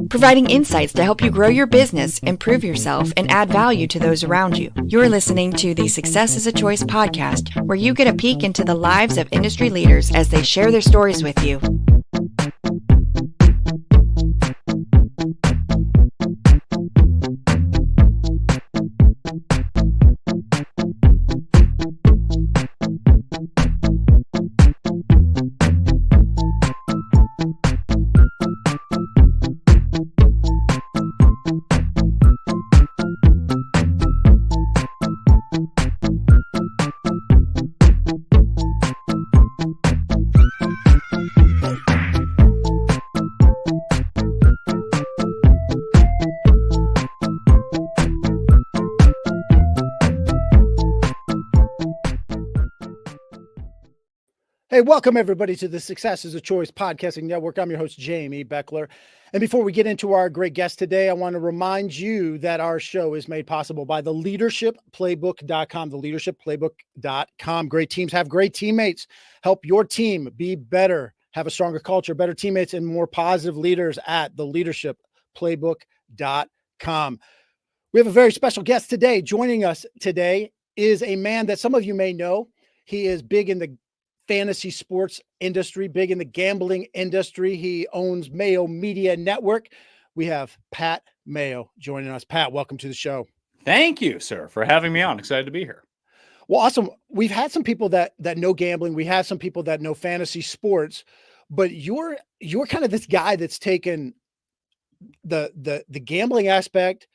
Providing insights to help you grow your business, improve yourself, and add value to those around you. You're listening to the Success is a Choice podcast, where you get a peek into the lives of industry leaders as they share their stories with you. Hey, welcome everybody to the Success is a Choice podcasting network. I'm your host, Jamy Bechler. And before we get into our great guest today, I want to remind you that our show is made possible by theleadershipplaybook.com, theleadershipplaybook.com. Great teams have great teammates. Help your team be better, have a stronger culture, better teammates, and more positive leaders at theleadershipplaybook.com. We have a very special guest today. Joining us today is a man that some of you may know. He is big in the fantasy sports industry, big in the gambling industry. He owns Mayo Media Network. We have Pat Mayo joining us. Pat, welcome to the show. Thank you, sir, for having me on. Excited to be here. Well, awesome. We've had some people that know gambling. We have some people that know fantasy sports, but you're kind of this guy that's taken the gambling aspect,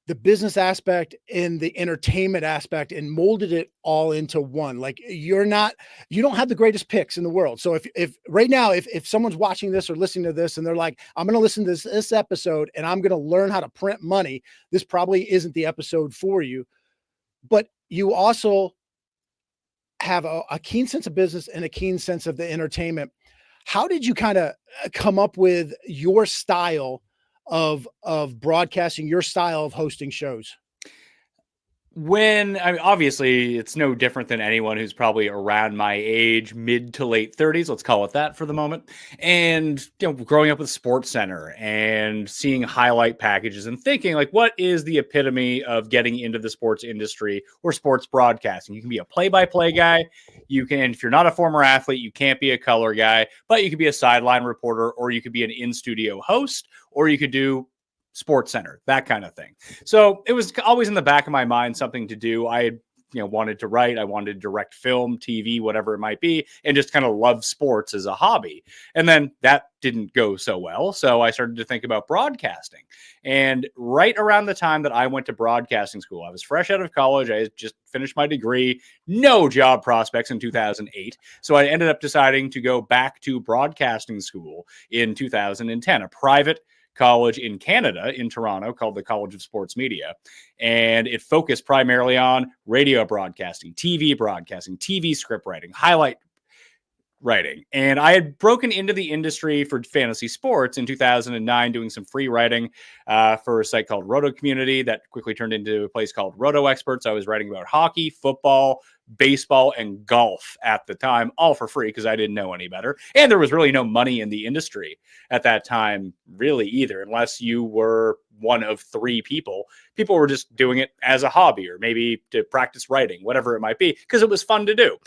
the business aspect, and the entertainment aspect and molded it all into one. Like you don't have the greatest picks in the world. So if right now, if someone's watching this or listening to this and they're like, I'm going to listen to this episode and I'm going to learn how to print money, this probably isn't the episode for you. But you also have a keen sense of business and a keen sense of the entertainment. How did you kind of come up with your style of broadcasting, your style of hosting shows? Obviously it's no different than anyone who's probably around my age, mid to late 30s, let's call it that for the moment. And, growing up with SportsCenter and seeing highlight packages and thinking like, what is the epitome of getting into the sports industry or sports broadcasting? You can be a play-by-play guy. You can, if you're not a former athlete, you can't be a color guy, but you could be a sideline reporter, or you could be an in-studio host, or you could do SportsCenter, that kind of thing. So it was always in the back of my mind, something to do. I wanted to write, I wanted to direct film, TV, whatever it might be, and just kind of love sports as a hobby. And then that didn't go so well. So I started to think about broadcasting. And right around the time that I went to broadcasting school, I was fresh out of college. I had just finished my degree, no job prospects in 2008. So I ended up deciding to go back to broadcasting school in 2010, a private college in Canada, in Toronto, called the College of Sports Media. And it focused primarily on radio broadcasting, TV script writing, highlight writing. And I had broken into the industry for fantasy sports in 2009, doing some free writing for a site called Roto Community that quickly turned into a place called Roto Experts. I was writing about hockey, football, baseball, and golf at the time, all for free because I didn't know any better. And there was really no money in the industry at that time, really either, unless you were one of three people. People were just doing it as a hobby or maybe to practice writing, whatever it might be, because it was fun to do.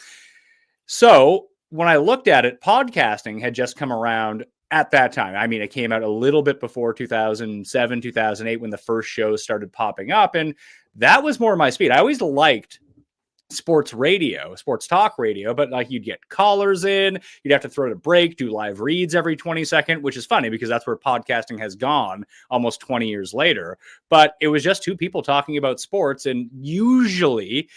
So when I looked at it, podcasting had just come around at that time. I mean, it came out a little bit before 2007, 2008, when the first shows started popping up. And that was more my speed. I always liked sports talk radio, but like you'd get callers in, you'd have to throw to break, do live reads every 20 seconds, which is funny because that's where podcasting has gone almost 20 years later. But it was just two people talking about sports. And usually,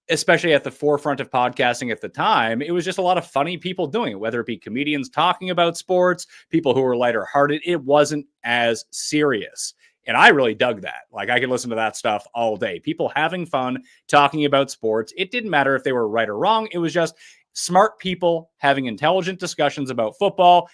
especially at the forefront of podcasting at the time, it was just a lot of funny people doing it, whether it be comedians talking about sports, people who were lighter hearted. It wasn't as serious. And I really dug that. Like I could listen to that stuff all day. People having fun, talking about sports. It didn't matter if they were right or wrong. It was just smart people having intelligent discussions about football.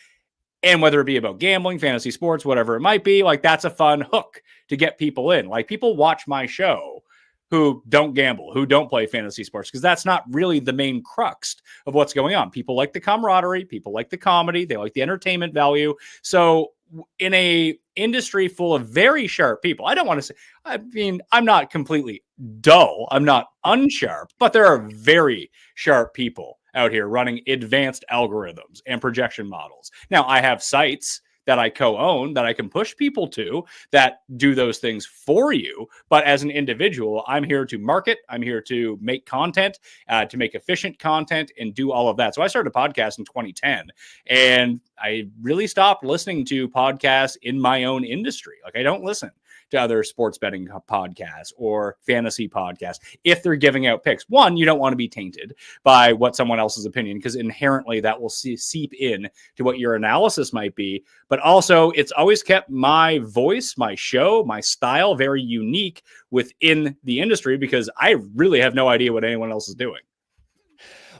And whether it be about gambling, fantasy sports, whatever it might be, like that's a fun hook to get people in. Like people watch my show who don't gamble, who don't play fantasy sports, because that's not really the main crux of what's going on. People like the camaraderie, people like the comedy, they like the entertainment value. So in a industry full of very sharp people, I don't want to say, I mean, I'm not completely dull, I'm not unsharp, but there are very sharp people out here running advanced algorithms and projection models. Now, I have sites that I co-own that I can push people to that do those things for you. But as an individual, I'm here to market. I'm here to make content, to make efficient content and do all of that. So I started a podcast in 2010 and I really stopped listening to podcasts in my own industry. Like I don't listen to other sports betting podcasts or fantasy podcasts if they're giving out picks. One, you don't want to be tainted by what someone else's opinion, because inherently that will seep in to what your analysis might be. But also, it's always kept my voice, my show, my style very unique within the industry, because I really have no idea what anyone else is doing.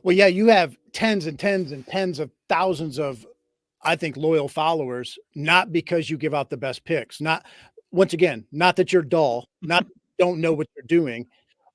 Well, yeah, you have tens and tens and tens of thousands of, I think, loyal followers, not because you give out the best picks, not, once again, not that you're dull, not don't know what you're doing,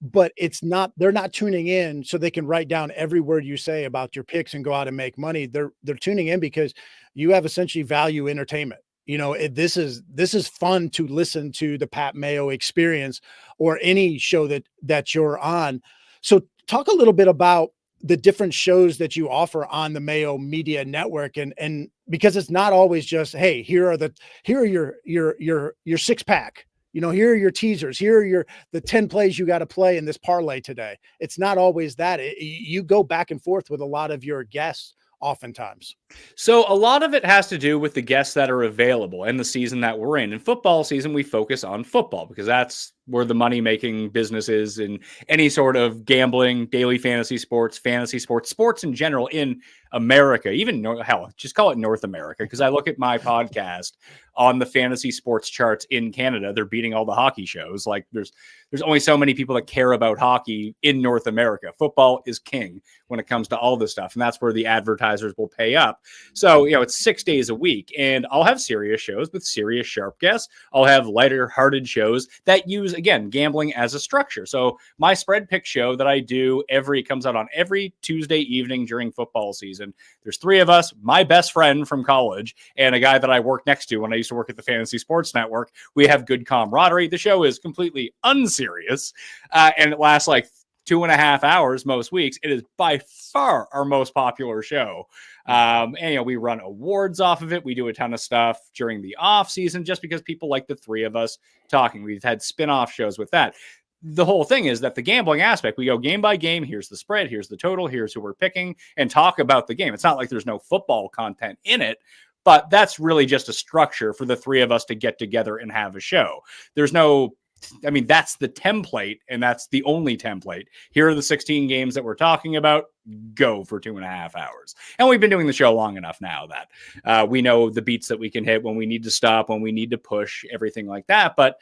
but it's not, they're not tuning in so they can write down every word you say about your picks and go out and make money. They're tuning in because you have essentially value entertainment. You know, this is fun to listen to the Pat Mayo Experience or any show that you're on. So talk a little bit about the different shows that you offer on the Mayo Media Network, and because it's not always just, hey, here are your six pack, you know, here are your teasers, here are the 10 plays you got to play in this parlay today. It's not always that. You go back and forth with a lot of your guests oftentimes. So a lot of it has to do with the guests that are available and the season that we're in. In football season, we focus on football because that's where the money-making business is in any sort of gambling, daily fantasy sports, sports in general in America, even hell, just call it North America. Because I look at my podcast on the fantasy sports charts in Canada, they're beating all the hockey shows. Like there's only so many people that care about hockey in North America. Football is king when it comes to all this stuff. And that's where the advertisers will pay up. So, you know, it's 6 days a week and I'll have serious shows with serious sharp guests. I'll have lighter hearted shows that use, again, gambling as a structure. So my spread pick show that I do comes out on every Tuesday evening during football season. There's 3 of us, my best friend from college and a guy that I work next to when I used to work at the Fantasy Sports Network. We have good camaraderie. The show is completely unserious and it lasts like 2.5 hours most weeks. It is by far our most popular show. And, you know, we run awards off of it. We do a ton of stuff during the off season just because people like the 3 of us talking. We've had spin-off shows with that. The whole thing is that the gambling aspect, we go game by game. Here's the spread. Here's the total. Here's who we're picking and talk about the game. It's not like there's no football content in it, but that's really just a structure for the 3 of us to get together and have a show. There's no, I mean, that's the template and that's the only template. Here are the 16 games that we're talking about. Go for 2.5 hours. And we've been doing the show long enough now that we know the beats that we can hit when we need to stop, when we need to push, everything like that. But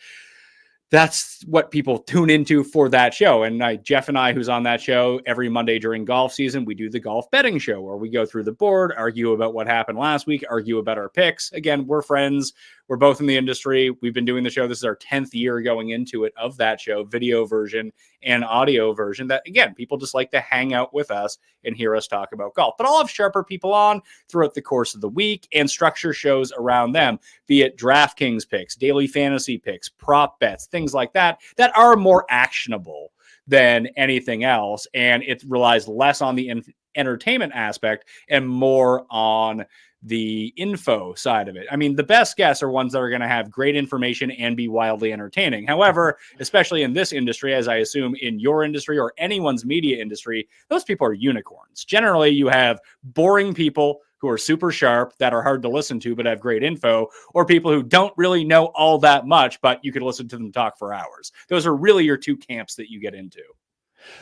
that's what people tune into for that show. And Jeff and I, who's on that show every Monday during golf season, we do the golf betting show where we go through the board, argue about what happened last week, argue about our picks. Again, we're friends. We're both in the industry. We've been doing the show. This is our 10th year going into it of that show, video version and audio version that, again, people just like to hang out with us and hear us talk about golf. But I'll have sharper people on throughout the course of the week and structure shows around them, be it DraftKings picks, daily fantasy picks, prop bets, things like that are more actionable than anything else. And it relies less on the entertainment aspect and more on the info side of it. I mean, the best guests are ones that are going to have great information and be wildly entertaining. However, especially in this industry, as I assume in your industry or anyone's media industry, those people are unicorns. Generally, you have boring people who are super sharp that are hard to listen to but have great info, or people who don't really know all that much, but you could listen to them talk for hours. Those are really your 2 camps that you get into.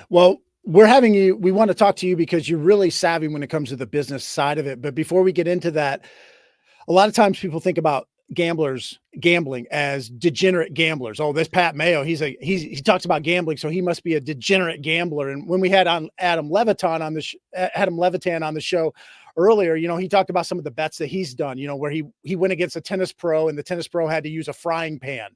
Well, we want to talk to you because you're really savvy when it comes to the business side of it. But before we get into that, a lot of times people think about gambling as degenerate gamblers. Oh, this Pat Mayo, he talks about gambling, so he must be a degenerate gambler. And when we had on Adam Levitan on the show earlier, you know, he talked about some of the bets that he's done, you know, where he went against a tennis pro and the tennis pro had to use a frying pan.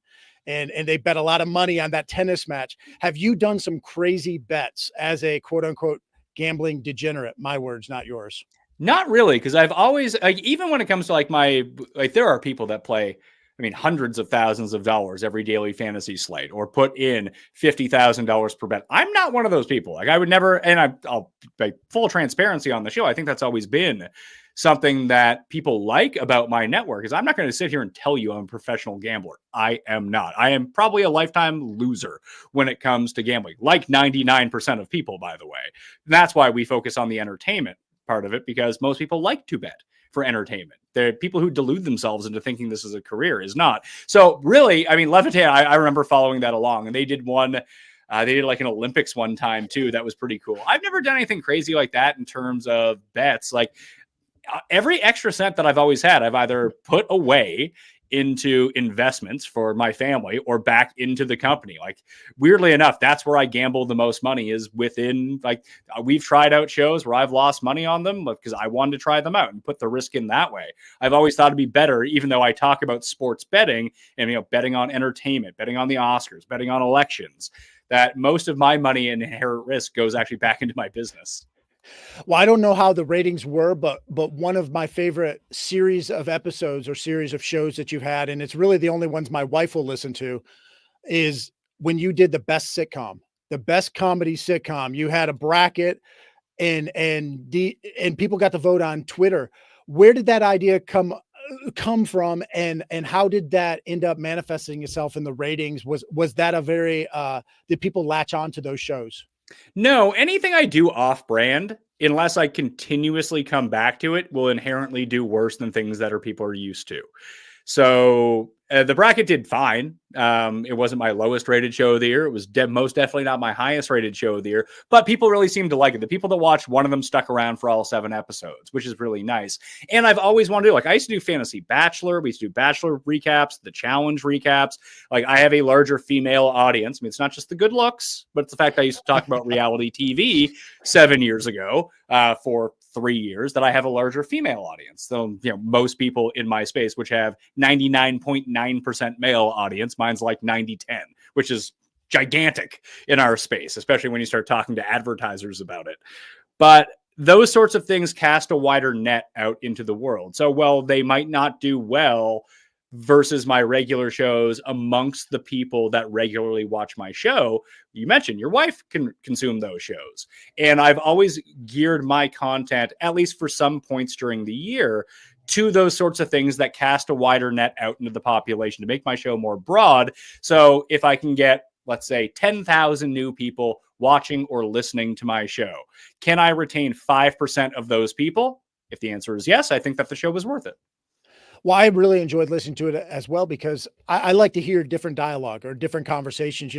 and they bet a lot of money on that tennis match. Have you done some crazy bets as a quote unquote gambling degenerate? My words, not yours. Not really, because I've always, like, even when it comes to there are people that play, I mean, hundreds of thousands of dollars every daily fantasy slate, or put in $50,000 per bet. I'm not one of those people. Like, I would never, and I'll like full transparency on the show. I think that's always been something that people like about my network, is I'm not going to sit here and tell you I'm a professional gambler. I am not. I am probably a lifetime loser when it comes to gambling, like 99% of people, by the way. And that's why we focus on the entertainment part of it, because most people like to bet for entertainment. They're people who delude themselves into thinking this is a career, is not. So really, I mean, Levitan, I remember following that along, and they did one. They did like an Olympics one time too. That was pretty cool. I've never done anything crazy like that in terms of bets. Like, every extra cent that I've always had, I've either put away into investments for my family or back into the company. Like, weirdly enough, that's where I gamble the most money, is within, like, we've tried out shows where I've lost money on them because I wanted to try them out and put the risk in that way. I've always thought it'd be better, even though I talk about sports betting and, betting on entertainment, betting on the Oscars, betting on elections, that most of my money and inherent risk goes actually back into my business. Well, I don't know how the ratings were, but one of my favorite series of episodes or series of shows that you've had, and it's really the only ones my wife will listen to, is when you did the best comedy sitcom. You had a bracket, and people got to vote on Twitter. Where did that idea come from, and how did that end up manifesting itself in the ratings? Was that a very did people latch on to those shows? No, anything I do off brand, unless I continuously come back to it, will inherently do worse than things that people are used to. So the bracket did fine. It wasn't my lowest rated show of the year. It was most definitely not my highest rated show of the year, but people really seemed to like it. The people that watched one of them stuck around for all 7 episodes, which is really nice. And I've always wanted to do, like, I used to do Fantasy Bachelor. We used to do Bachelor recaps, the challenge recaps. Like, I have a larger female audience. I mean, it's not just the good looks, but it's the fact that I used to talk about reality TV 7 years ago for 3 years, that I have a larger female audience. So, most people in my space, which have 99.9% male audience, mine's like 90-10, which is gigantic in our space, especially when you start talking to advertisers about it. But those sorts of things cast a wider net out into the world. So, well, they might not do well versus my regular shows amongst the people that regularly watch my show. You mentioned your wife can consume those shows. And I've always geared my content, at least for some points during the year, to those sorts of things that cast a wider net out into the population to make my show more broad. So if I can get, let's say, 10,000 new people watching or listening to my show, can I retain 5% of those people? If the answer is yes, I think that the show was worth it. Well, I really enjoyed listening to it as well, because I like to hear different dialogue or different conversations.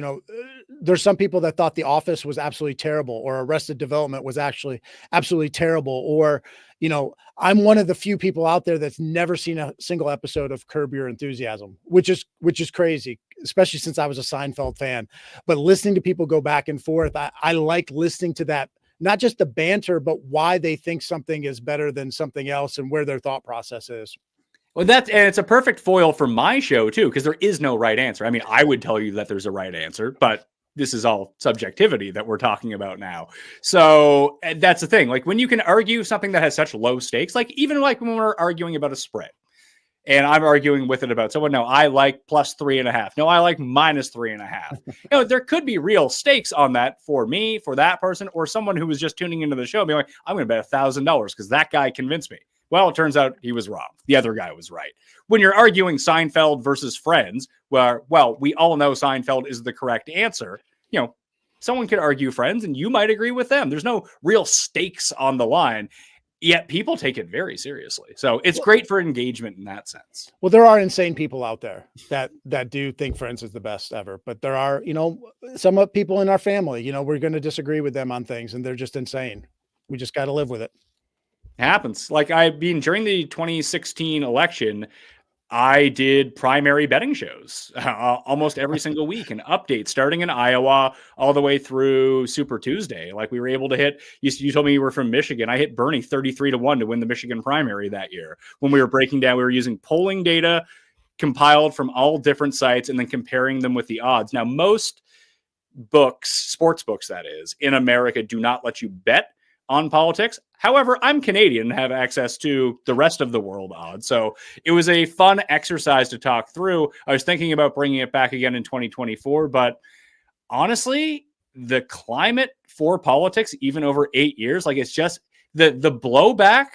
There's some people that thought The Office was absolutely terrible, or Arrested Development was actually absolutely terrible. Or, I'm one of the few people out there that's never seen a single episode of Curb Your Enthusiasm, which is crazy, especially since I was a Seinfeld fan. But listening to people go back and forth, I like listening to that, not just the banter, but why they think something is better than something else and where their thought process is. Well, and it's a perfect foil for my show too, because there is no right answer. I mean, I would tell you that there's a right answer, but this is all subjectivity that we're talking about now. So that's the thing. Like, when you can argue something that has such low stakes, like even like when we're arguing about a spread, and I'm arguing with it about someone, no, I like +3.5. No, I like -3.5. There could be real stakes on that for me, for that person, or someone who was just tuning into the show being like, I'm going to bet $1,000 because that guy convinced me. Well, it turns out he was wrong. The other guy was right. When you're arguing Seinfeld versus Friends, where, well, we all know Seinfeld is the correct answer, someone could argue Friends and you might agree with them. There's no real stakes on the line, yet people take it very seriously. So it's great for engagement in that sense. Well, there are insane people out there that do think Friends is the best ever, but there are, some people in our family, we're going to disagree with them on things, and they're just insane. We just got to live with it. Happens. Like, during the 2016 election, I did primary betting shows almost every single week, and updates starting in Iowa all the way through Super Tuesday. Like, we were able to hit, you told me you were from Michigan. I hit Bernie 33-1 to win the Michigan primary that year. When we were breaking down, we were using polling data, compiled from all different sites and then comparing them with the odds. Now, most books, sports books that is, in America do not let you bet on politics. However, I'm Canadian and have access to the rest of the world odds. So it was a fun exercise to talk through. I was thinking about bringing it back again in 2024, but honestly, the climate for politics, even over 8 years, like, it's just the blowback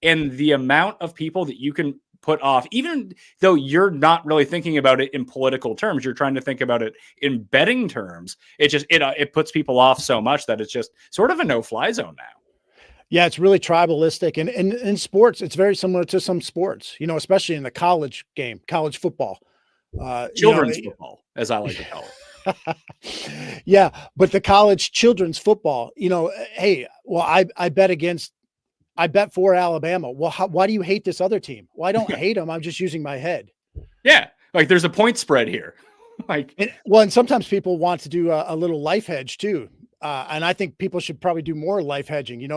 and the amount of people that you can put off, even though you're not really thinking about it in political terms, you're trying to think about it in betting terms. It puts people off so much that it's just sort of a no-fly zone now. Yeah, it's really tribalistic. And in sports, it's very similar to some sports, especially in the college game, college football. Children's football, as I like to call it. Yeah, but the college children's football, hey, well, I bet for Alabama. Well, why do you hate this other team? Well, I don't hate them. I'm just using my head. Yeah, like there's a point spread here. And sometimes people want to do a little life hedge too. And I think people should probably do more life hedging.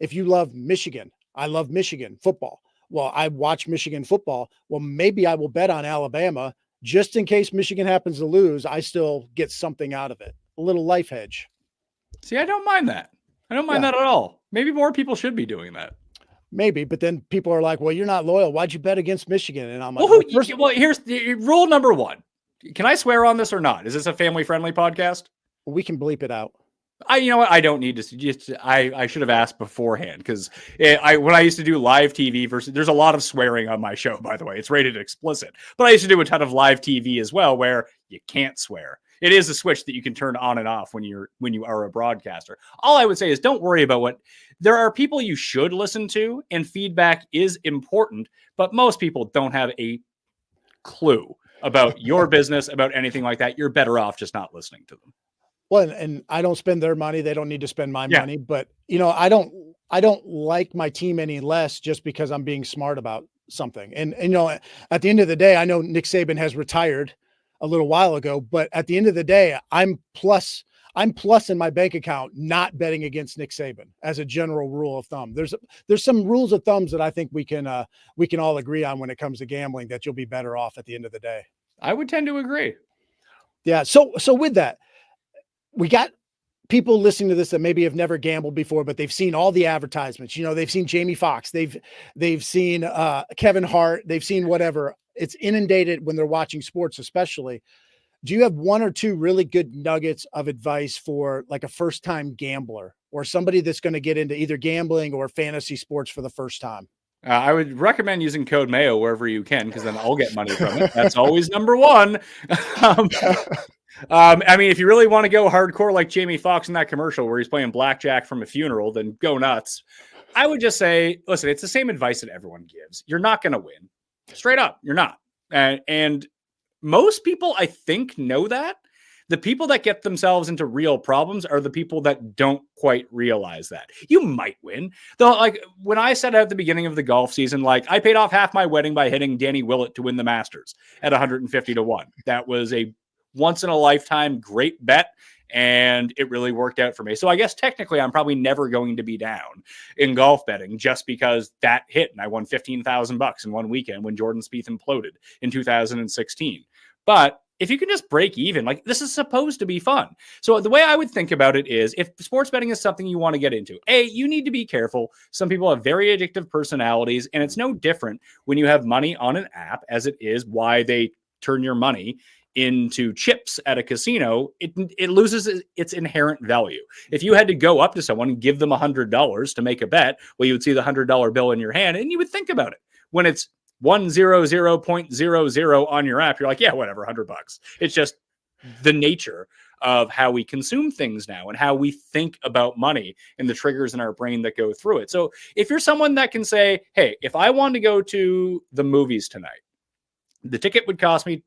If you love Michigan, I love Michigan football. Well, I watch Michigan football. Well, maybe I will bet on Alabama just in case Michigan happens to lose. I still get something out of it. A little life hedge. See, I don't mind that. I don't mind that at all. Maybe more people should be doing that. Maybe, but then people are like, well, you're not loyal. Why'd you bet against Michigan? And I'm like, well, here's rule number one. Can I swear on this or not? Is this a family-friendly podcast? We can bleep it out. You know what? I don't need to. I should have asked beforehand, because when I used to do live TV there's a lot of swearing on my show, by the way. It's rated explicit, but I used to do a ton of live TV as well, where you can't swear. It is a switch that you can turn on and off when you are a broadcaster. All I would say is don't worry about there are people you should listen to, and feedback is important, but most people don't have a clue about your business, about anything like that. You're better off just not listening to them. Well, and I don't spend their money. They don't need to spend my money, but I don't like my team any less just because I'm being smart about something. And at the end of the day, I know Nick Saban has retired a little while ago, but at the end of the day, I'm plus in my bank account, not betting against Nick Saban as a general rule of thumb. There's some rules of thumbs that I think we can all agree on when it comes to gambling, that you'll be better off at the end of the day. I would tend to agree. Yeah. So with that, we got people listening to this that maybe have never gambled before, but they've seen all the advertisements. They've seen Jamie Foxx, they've seen Kevin Hart, they've seen whatever. It's inundated when they're watching sports, especially. Do you have one or two really good nuggets of advice for like a first-time gambler or somebody that's going to get into either gambling or fantasy sports for the first time? I would recommend using code Mayo wherever you can, because then I'll get money from it. That's always number one. If you really want to go hardcore like Jamie Foxx in that commercial where he's playing blackjack from a funeral, then go nuts. I would just say, listen, it's the same advice that everyone gives. You're not going to win. Straight up, you're not. And most people, I think, know that. The people that get themselves into real problems are the people that don't quite realize that. You might win. Though, like when I said at the beginning of the golf season, like I paid off half my wedding by hitting Danny Willett to win the Masters at 150 to 1. That was a once in a lifetime great bet, and it really worked out for me. So I guess technically I'm probably never going to be down in golf betting just because that hit and I won $15,000 in one weekend when Jordan Spieth imploded in 2016. But if you can just break even, like this is supposed to be fun. So the way I would think about it is if sports betting is something you want to get into, you need to be careful. Some people have very addictive personalities, and it's no different when you have money on an app as it is why they turn your money into chips at a casino. It loses its inherent value. If you had to go up to someone and give them $100 to make a bet, well, you would see the $100 bill in your hand and you would think about it. When it's 100.00 on your app, you're like, yeah, whatever, $100. It's just the nature of how we consume things now and how we think about money and the triggers in our brain that go through it. So if you're someone that can say, hey, if I want to go to the movies tonight, the ticket would cost me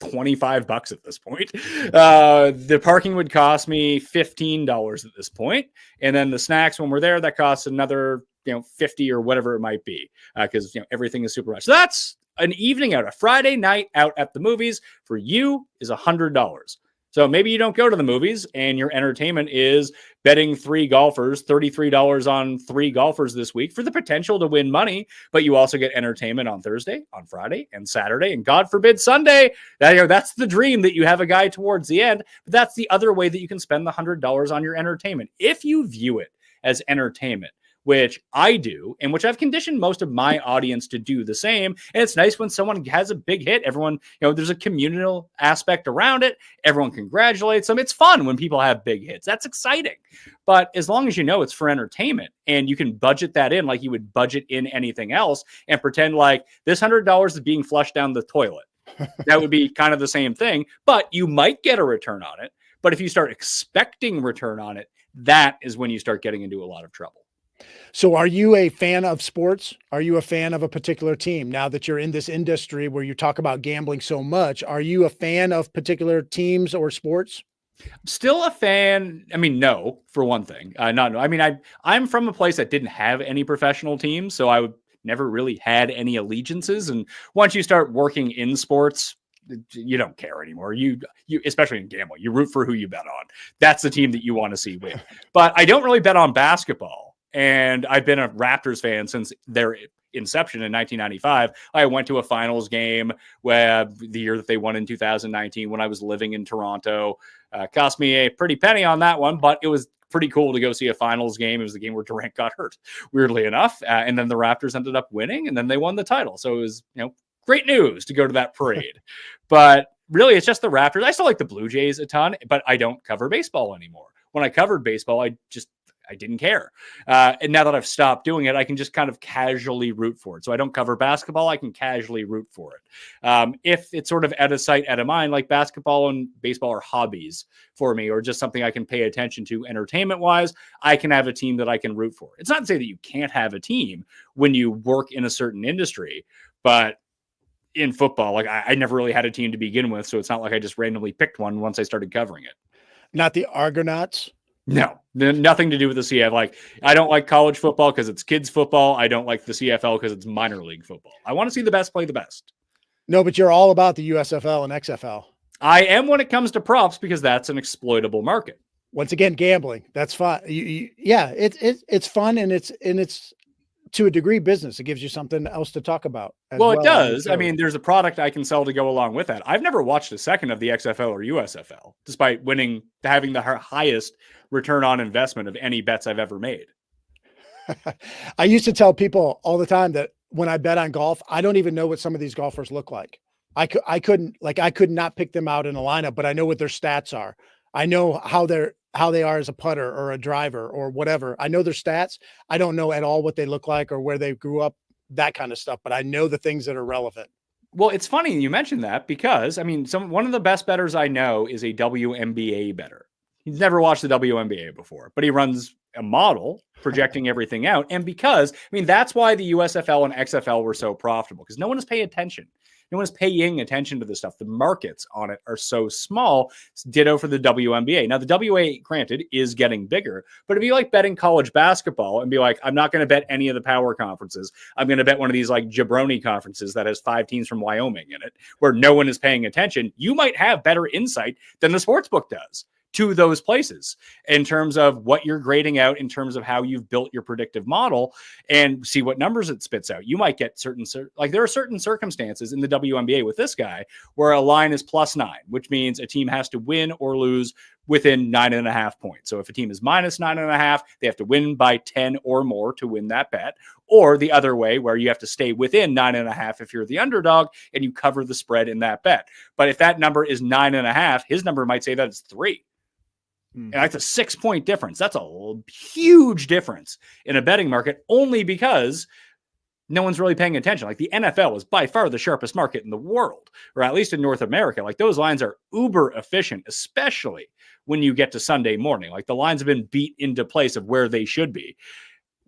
$25 at this point. The parking would cost me $15 at this point. And then the snacks when we're there, that costs another, 50 or whatever it might be. Because, everything is super much. So that's an evening out, a Friday night out at the movies for you is $100. So maybe you don't go to the movies and your entertainment is betting 3 golfers, $33 on 3 golfers this week for the potential to win money, but you also get entertainment on Thursday, on Friday, and Saturday, and God forbid Sunday. That's the dream that you have a guy towards the end, but that's the other way that you can spend the $100 on your entertainment. If you view it as entertainment, which I do, and which I've conditioned most of my audience to do the same. And it's nice when someone has a big hit. Everyone, there's a communal aspect around it. Everyone congratulates them. It's fun when people have big hits. That's exciting. But as long as you know it's for entertainment and you can budget that in like you would budget in anything else and pretend like this $100 is being flushed down the toilet, that would be kind of the same thing. But you might get a return on it. But if you start expecting return on it, that is when you start getting into a lot of trouble. So are you a fan of sports? Are you a fan of a particular team? Now that you're in this industry where you talk about gambling so much, are you a fan of particular teams or sports? Still a fan. I mean, no, for one thing. No. I mean, I'm from a place that didn't have any professional teams, so I never really had any allegiances. And once you start working in sports, you don't care anymore. You especially in gambling, you root for who you bet on. That's the team that you want to see win. But I don't really bet on basketball. And I've been a Raptors fan since their inception in 1995. I went to a finals game where the year that they won in 2019 when I was living in Toronto. Cost me a pretty penny on that one, but it was pretty cool to go see a finals game. It was the game where Durant got hurt, weirdly enough. And then the Raptors ended up winning, and then they won the title. So it was, great news to go to that parade. But really, it's just the Raptors. I still like the Blue Jays a ton, but I don't cover baseball anymore. When I covered baseball, I didn't care. And now that I've stopped doing it, I can just kind of casually root for it. So I don't cover basketball. I can casually root for it. If it's sort of out of sight, out of mind, like basketball and baseball are hobbies for me, or just something I can pay attention to entertainment wise, I can have a team that I can root for. It's not to say that you can't have a team when you work in a certain industry, but in football, like I never really had a team to begin with. So it's not like I just randomly picked one once I started covering it. Not the Argonauts? No, nothing to do with the CFL. Like, I don't like college football because it's kids football. I don't like the CFL because it's minor league football. I want to see the best play the best. No, but you're all about the USFL and XFL. I am when it comes to props because that's an exploitable market. Once again, gambling. That's fun. Yeah, it's fun and it's to a degree business. It gives you something else to talk about. Well, it does. I mean, there's a product I can sell to go along with that. I've never watched a second of the XFL or USFL, despite having the highest return on investment of any bets I've ever made. I used to tell people all the time that when I bet on golf, I don't even know what some of these golfers look like. I could not pick them out in a lineup, but I know what their stats are. I know how they are as a putter or a driver or whatever. I know their stats. I don't know at all what they look like or where they grew up, that kind of stuff, but I know the things that are relevant. Well, it's funny you mentioned that because, I mean, one of the best bettors I know is a WNBA bettor. He's never watched the WNBA before, but he runs a model projecting everything out. And because, I mean, that's why the USFL and XFL were so profitable, because no one is paying attention. No one's paying attention to this stuff. The markets on it are so small. It's ditto for the WNBA. Now, the WA, granted, is getting bigger. But if you like betting college basketball and be like, I'm not going to bet any of the power conferences. I'm going to bet one of these like jabroni conferences that has 5 teams from Wyoming in it, where no one is paying attention. You might have better insight than the sportsbook does to those places in terms of what you're grading out, in terms of how you've built your predictive model, and see what numbers it spits out. You might get there are certain circumstances in the WNBA with this guy where a line is +9, which means a team has to win or lose within 9.5 points. So if a team is -9.5, they have to win by 10 or more to win that bet. Or the other way, where you have to stay within 9.5 if you're the underdog and you cover the spread in that bet. But if that number is 9.5, his number might say that it's 3. And that's a 6-point difference. That's a huge difference in a betting market, only because no one's really paying attention. Like the NFL is by far the sharpest market in the world, or at least in North America. Like those lines are uber efficient, especially when you get to Sunday morning. Like the lines have been beat into place of where they should be.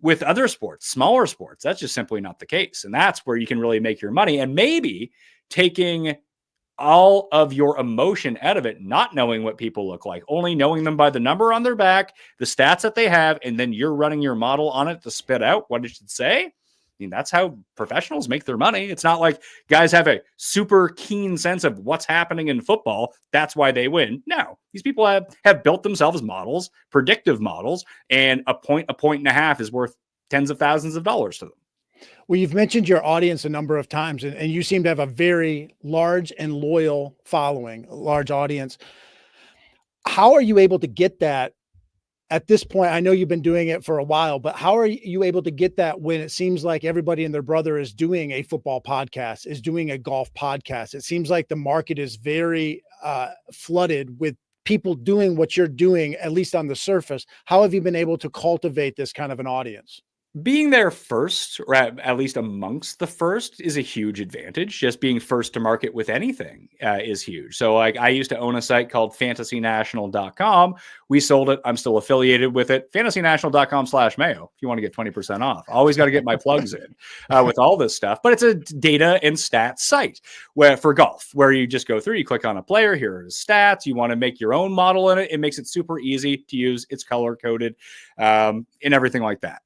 With other sports, smaller sports, that's just simply not the case. And that's where you can really make your money. And maybe taking all of your emotion out of it, not knowing what people look like, only knowing them by the number on their back, the stats that they have, and then you're running your model on it to spit out what it should say. mean, that's how professionals make their money. It's not like guys have a super keen sense of what's happening in football. That's why they win. No, these people have built themselves models, predictive models, and a point and a half is worth tens of thousands of dollars to them. Well, you've mentioned your audience a number of times, and you seem to have a very large and loyal following, a large audience. How are you able to get that at this point? I know you've been doing it for a while, but how are you able to get that when it seems like everybody and their brother is doing a football podcast, is doing a golf podcast? It seems like the market is very flooded with people doing what you're doing, at least on the surface. How have you been able to cultivate this kind of an audience? Being there first, or at least amongst the first, is a huge advantage. Just being first to market with anything is huge. So like I used to own a site called fantasynational.com. We sold it. I'm still affiliated with it. fantasynational.com/Mayo if you want to get 20% off. Always got to get my plugs in with all this stuff. But it's a data and stats site where for golf, where you just go through, you click on a player, here are his stats. You want to make your own model in it. It makes it super easy to use. It's color coded and everything like that.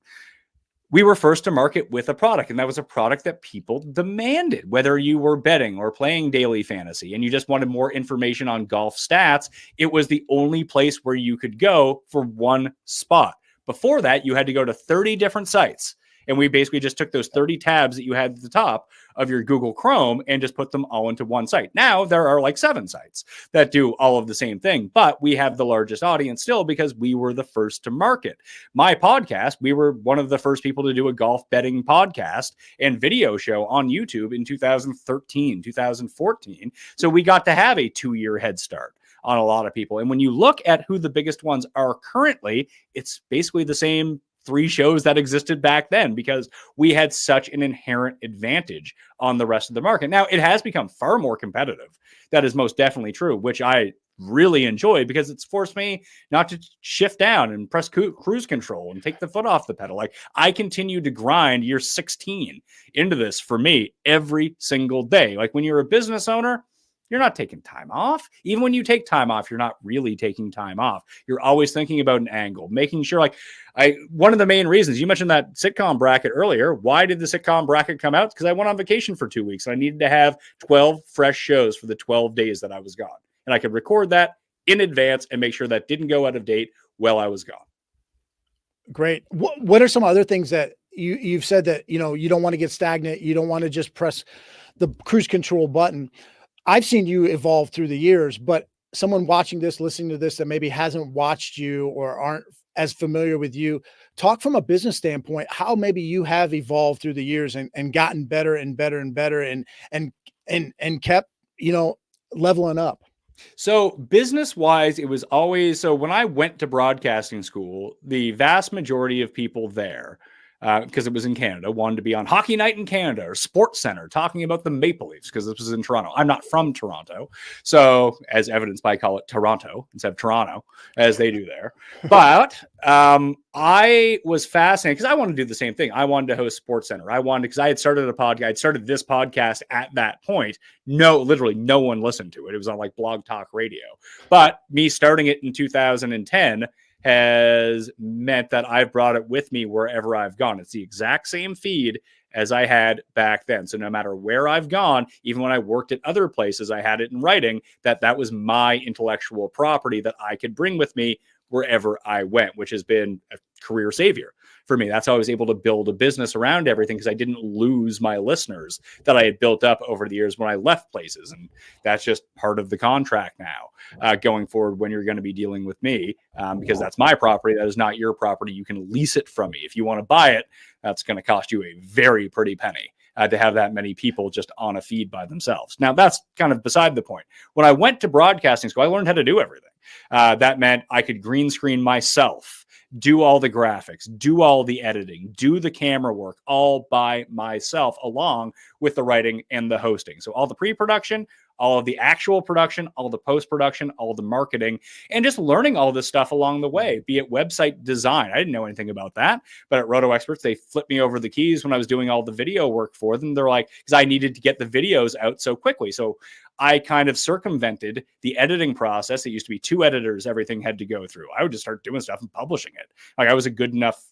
We were first to market with a product, and that was a product that people demanded, whether you were betting or playing daily fantasy and you just wanted more information on golf stats. It was the only place where you could go for one spot. Before that, you had to go to 30 different sites. And we basically just took those 30 tabs that you had at the top of your Google Chrome and just put them all into one site. Now there are like 7 sites that do all of the same thing, but we have the largest audience still because we were the first to market. My podcast, we were one of the first people to do a golf betting podcast and video show on YouTube in 2013, 2014. So we got to have a 2-year head start on a lot of people. And when you look at who the biggest ones are currently, it's basically the same 3 shows that existed back then because we had such an inherent advantage on the rest of the market. Now, it has become far more competitive. That is most definitely true, which I really enjoy because it's forced me not to shift down and press cruise control and take the foot off the pedal. Like I continue to grind year 16 into this for me every single day. Like when you're a business owner, you're not taking time off. Even when you take time off, you're not really taking time off. You're always thinking about an angle, making sure like one of the main reasons you mentioned that sitcom bracket earlier. Why did the sitcom bracket come out? Because I went on vacation for 2 weeks and I needed to have 12 fresh shows for the 12 days that I was gone. And I could record that in advance and make sure that didn't go out of date while I was gone. Great. What are some other things that you've said that, you don't want to get stagnant. You don't want to just press the cruise control button. I've seen you evolve through the years, but someone watching this, listening to this that maybe hasn't watched you or aren't as familiar with you, talk from a business standpoint, how maybe you have evolved through the years and gotten better and better and better and kept, leveling up. So business wise, it was always, so when I went to broadcasting school, the vast majority of people there, because it was in Canada, wanted to be on Hockey Night in Canada or Sports Center talking about the Maple Leafs because this was in Toronto. I'm not from Toronto. So as evidenced by, I call it Toronto instead of Toronto as they do there. But I was fascinated because I wanted to do the same thing. I wanted to host Sports Center. Because I had started a podcast. I'd started this podcast at that point. Literally no one listened to it. It was on like Blog Talk Radio. But me starting it in 2010 has meant that I've brought it with me wherever I've gone. It's the exact same feed as I had back then. So no matter where I've gone, even when I worked at other places, I had it in writing that was my intellectual property that I could bring with me wherever I went, which has been a career savior for me. That's how I was able to build a business around everything because I didn't lose my listeners that I had built up over the years when I left places. And that's just part of the contract now going forward when you're going to be dealing with me because that's my property. That is not your property. You can lease it from me. If you want to buy it, that's going to cost you a very pretty penny. To have that many people just on a feed by themselves. Now, that's kind of beside the point. When I went to broadcasting school, I learned how to do everything. That meant I could green screen myself, do all the graphics, do all the editing, do the camera work all by myself, along with the writing and the hosting. So all the pre-production, all of the actual production, all the post-production, all the marketing, and just learning all this stuff along the way, be it website design. I didn't know anything about that, but at Roto Experts, they flipped me over the keys when I was doing all the video work for them. They're like, because I needed to get the videos out so quickly. So I kind of circumvented the editing process. It used to be 2 editors everything had to go through. I would just start doing stuff and publishing it. Like I was a good enough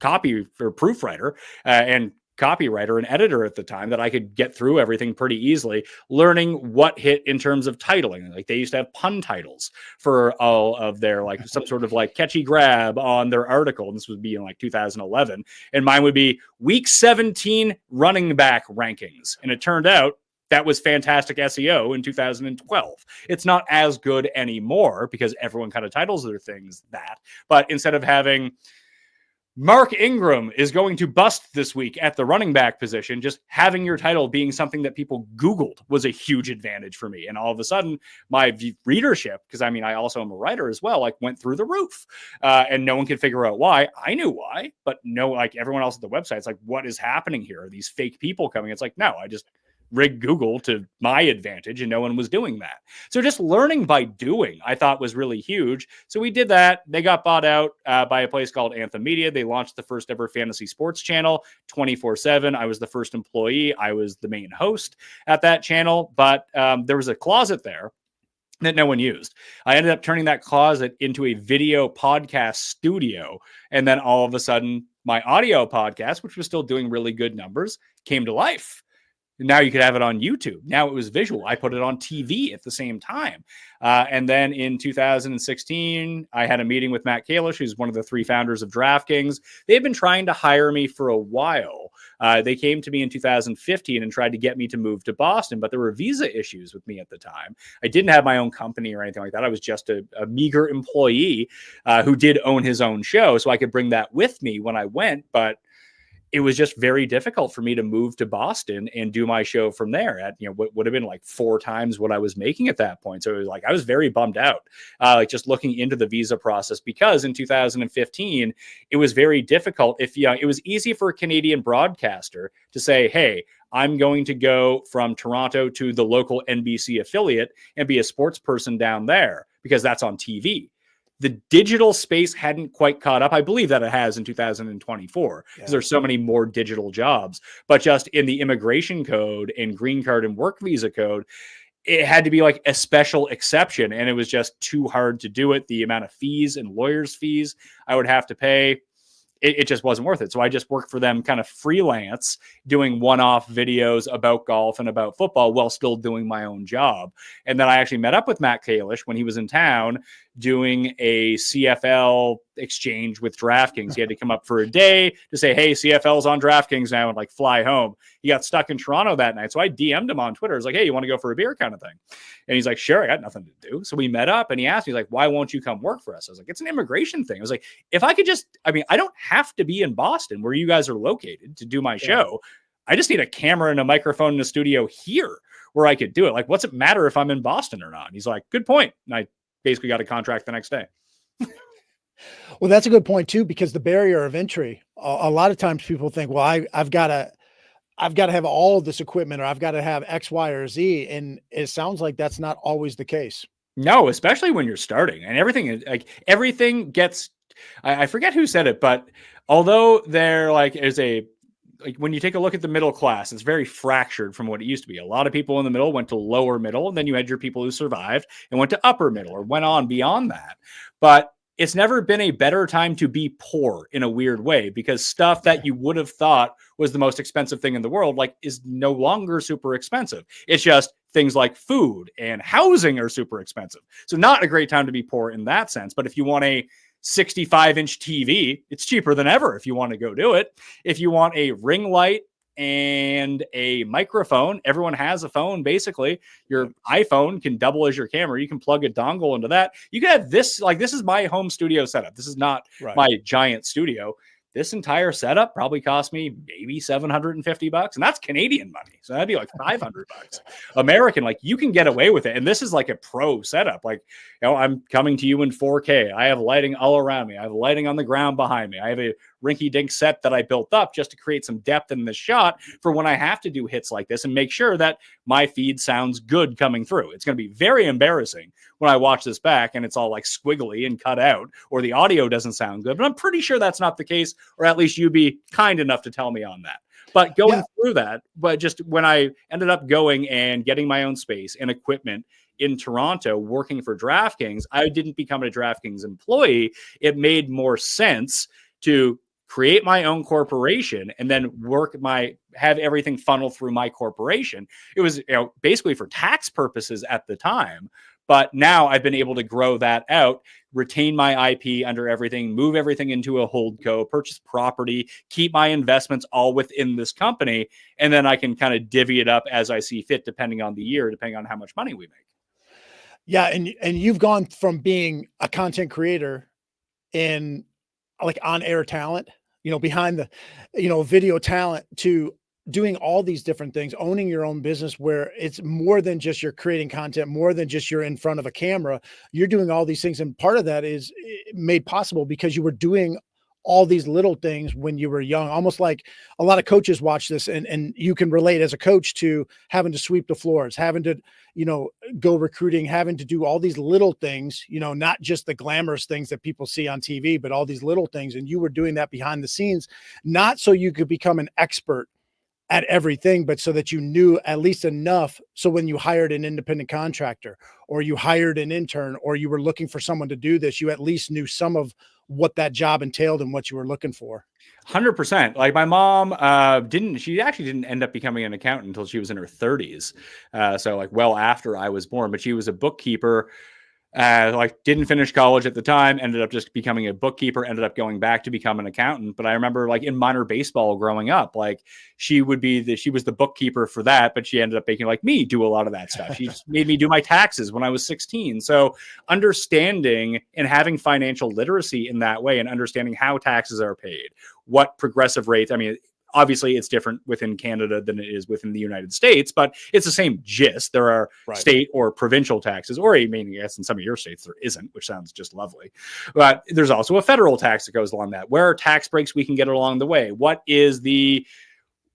copy or proofwriter and copywriter and editor at the time that I could get through everything pretty easily, learning what hit in terms of titling. Like they used to have pun titles for all of their like some sort of like catchy grab on their article. And this would be in like 2011. And mine would be week 17 running back rankings. And it turned out that was fantastic SEO in 2012. It's not as good anymore because everyone kind of titles their things that. But instead of having Mark Ingram is going to bust this week at the running back position, just having your title being something that people Googled was a huge advantage for me. And all of a sudden, my readership, because I mean, I also am a writer as well, like went through the roof. And no one could figure out why. I knew why, but no, like everyone else at the website, it's like, what is happening here? Are these fake people coming? It's like, no, I just rigged Google to my advantage and no one was doing that. So just learning by doing, I thought was really huge. So we did that. They got bought out by a place called Anthem Media. They launched the first ever fantasy sports channel 24/7. I was the first employee. I was the main host at that channel, but there was a closet there that no one used. I ended up turning that closet into a video podcast studio. And then all of a sudden my audio podcast, which was still doing really good numbers, came to life. Now you could have it on YouTube. Now it was visual. I put it on TV at the same time. And then in 2016, I had a meeting with Matt Kalish, who's one of the 3 founders of DraftKings. They've been trying to hire me for a while. They came to me in 2015 and tried to get me to move to Boston, but there were visa issues with me at the time. I didn't have my own company or anything like that. I was just a meager employee who did own his own show, so I could bring that with me when I went, but it was just very difficult for me to move to Boston and do my show from there at, what would have been like 4 times what I was making at that point. So it was like, I was very bummed out, like just looking into the visa process, because in 2015, it was very difficult. It was easy for a Canadian broadcaster to say, hey, I'm going to go from Toronto to the local NBC affiliate and be a sports person down there because that's on TV. The digital space hadn't quite caught up. I believe that it has in 2024 because there's so many more digital jobs. But just in the immigration code and green card and work visa code, it had to be like a special exception. And it was just too hard to do it. The amount of fees and lawyers' fees I would have to pay, it just wasn't worth it. So I just worked for them kind of freelance, doing one-off videos about golf and about football while still doing my own job. And then I actually met up with Matt Kalish when he was in town doing a CFL exchange with DraftKings. He had to come up for a day to say, hey, CFL's on DraftKings now, and like fly home. He got stuck in Toronto that night. So I DM'd him on Twitter. I was like, hey, you want to go for a beer kind of thing? And he's like, sure, I got nothing to do. So we met up and he asked me, like, why won't you come work for us? I was like, it's an immigration thing. I was like, if I could just, I don't have to be in Boston where you guys are located to do my show. I just need a camera and a microphone in a studio here where I could do it. Like, what's it matter if I'm in Boston or not? And he's like, good point. And I basically got a contract the next day. Well, that's a good point too, because the barrier of entry, a lot of times people think, well, I've got to have all of this equipment, or I've got to have X, Y, or Z. And it sounds like that's not always the case. No, especially when you're starting and everything gets, I forget who said it, but although there when you take a look at the middle class, it's very fractured from what it used to be. A lot of people in the middle went to lower middle, and then you had your people who survived and went to upper middle or went on beyond that. But it's never been a better time to be poor in a weird way, because stuff that you would have thought was the most expensive thing in the world, is no longer super expensive. It's just things like food and housing are super expensive. So not a great time to be poor in that sense. But if you want a 65-inch TV, it's cheaper than ever if you want to go do it. If you want a ring light and a microphone, everyone has a phone. Basically, your iPhone can double as your camera. You can plug a dongle into that. You can have this, this is my home studio setup. This is not my giant studio. This entire setup probably cost me maybe $750, and that's Canadian money. So that'd be like $500 American. You can get away with it. And this is like a pro setup. I'm coming to you in 4K. I have lighting all around me. I have lighting on the ground behind me. I have a rinky-dink set that I built up just to create some depth in the shot for when I have to do hits like this and make sure that my feed sounds good coming through. It's going to be very embarrassing when I watch this back and it's all squiggly and cut out, or the audio doesn't sound good, but I'm pretty sure that's not the case, or at least you'd be kind enough to tell me on that. But going through that, but just when I ended up going and getting my own space and equipment in Toronto working for DraftKings, I didn't become a DraftKings employee. It made more sense to create my own corporation, and then have everything funnel through my corporation. It was, basically for tax purposes at the time. But now I've been able to grow that out, retain my IP under everything, move everything into a holdco, purchase property, keep my investments all within this company. And then I can kind of divvy it up as I see fit, depending on the year, depending on how much money we make. Yeah. And you've gone from being a content creator in like on-air talent, behind the, video talent, to doing all these different things, owning your own business, where it's more than just you're creating content, more than just you're in front of a camera. You're doing all these things. And part of that is made possible because you were doing all these little things when you were young, almost like a lot of coaches watch this, and you can relate as a coach to having to sweep the floors, having to, go recruiting, having to do all these little things, not just the glamorous things that people see on TV, but all these little things. And you were doing that behind the scenes, not so you could become an expert at everything, but so that you knew at least enough. So when you hired an independent contractor, or you hired an intern, or you were looking for someone to do this, you at least knew some of what that job entailed and what you were looking for. 100%. Like my mom she actually didn't end up becoming an accountant until she was in her 30s. So like well after I was born, but she was a bookkeeper. Didn't finish college at the time, ended up just becoming a bookkeeper, ended up going back to become an accountant. But I remember like in minor baseball growing up, like she was the bookkeeper for that, but she ended up making like me do a lot of that stuff. She just made me do my taxes when I was 16. So understanding and having financial literacy in that way, and understanding how taxes are paid, what progressive rates, obviously it's different within Canada than it is within the United States, but it's the same gist. There are state or provincial taxes, or I guess in some of your states there isn't, which sounds just lovely. But there's also a federal tax that goes along that. Where are tax breaks we can get along the way?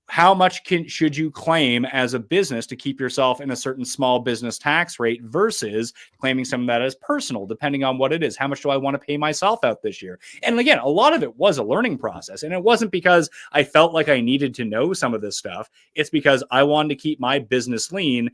How much should you claim as a business to keep yourself in a certain small business tax rate versus claiming some of that as personal, depending on what it is? How much do I want to pay myself out this year? And again, a lot of it was a learning process. And it wasn't because I felt like I needed to know some of this stuff. It's because I wanted to keep my business lean.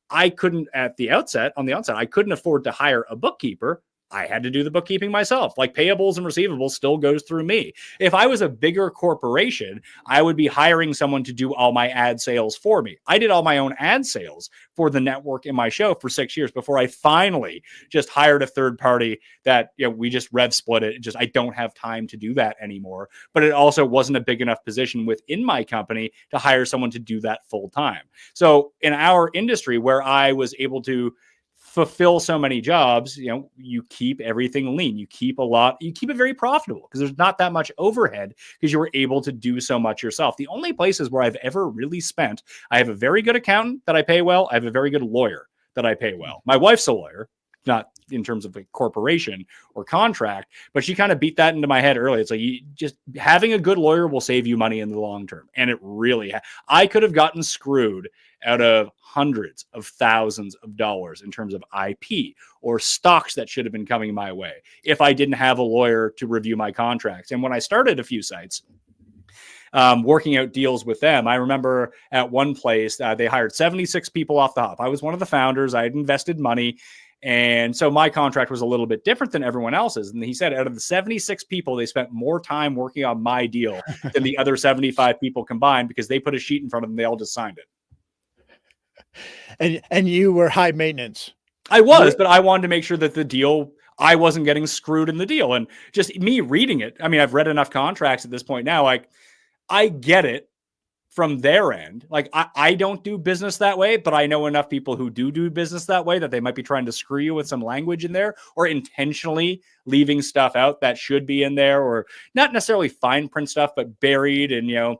I couldn't on the outset, I couldn't afford to hire a bookkeeper. I had to do the bookkeeping myself. Like payables and receivables still goes through me. If I was a bigger corporation, I would be hiring someone to do all my ad sales for me. I did all my own ad sales for the network in my show for 6 years before I finally just hired a third party that, we just rev split it. I don't have time to do that anymore. But it also wasn't a big enough position within my company to hire someone to do that full time. So in our industry, where I was able to fulfill so many jobs, you keep everything lean. You keep it very profitable because there's not that much overhead because you were able to do so much yourself. The only places where I've ever really spent, I have a very good accountant that I pay well. I have a very good lawyer that I pay well. My wife's a lawyer, not in terms of a corporation or contract, but she kind of beat that into my head early. It's like, just having a good lawyer will save you money in the long term. And it really, I could have gotten screwed out of hundreds of thousands of dollars in terms of IP or stocks that should have been coming my way if I didn't have a lawyer to review my contracts. And when I started a few sites, working out deals with them, I remember at one place, they hired 76 people off the hop. I was one of the founders. I had invested money. And so my contract was a little bit different than everyone else's. And he said out of the 76 people, they spent more time working on my deal than the other 75 people combined because they put a sheet in front of them. They all just signed it. And you were high maintenance. I was, but I wanted to make sure that the deal, I wasn't getting screwed in the deal. And just me reading it, I've read enough contracts at this point now. Like, I get it from their end. Like, I don't do business that way, but I know enough people who do business that way that they might be trying to screw you with some language in there or intentionally leaving stuff out that should be in there, or not necessarily fine print stuff, but buried and,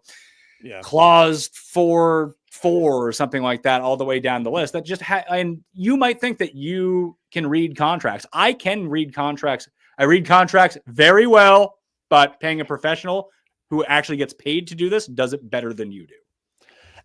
clause 4 or something like that, all the way down the list. That just and you might think that you can read contracts. I can read contracts. I read contracts very well, but paying a professional who actually gets paid to do this does it better than you do.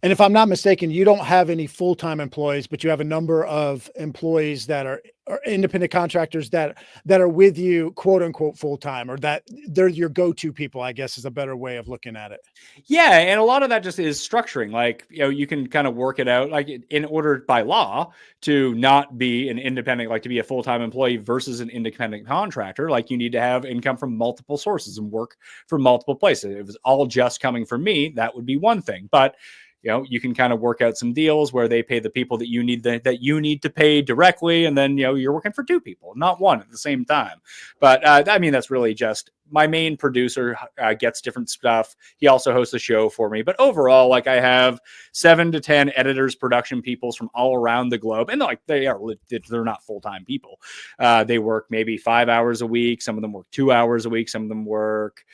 And if I'm not mistaken, you don't have any full-time employees, but you have a number of employees that are independent contractors that are with you, quote unquote, full-time, or that they're your go-to people, I guess is a better way of looking at it. Yeah, and a lot of that just is structuring. Like, you can kind of work it out. Like, in order by law to not be an independent, like to be a full-time employee versus an independent contractor, like you need to have income from multiple sources and work from multiple places. If it was all just coming from me, that would be one thing. But you can kind of work out some deals where they pay the people that you need that you need to pay directly, and then you're working for two people, not one at the same time. But I mean, that's really just my main producer gets different stuff. He also hosts a show for me. But overall, like, I have 7 to 10 editors, production peoples from all around the globe, and they're not full-time people. They work maybe 5 hours a week. Some of them work 2 hours a week. Some of them work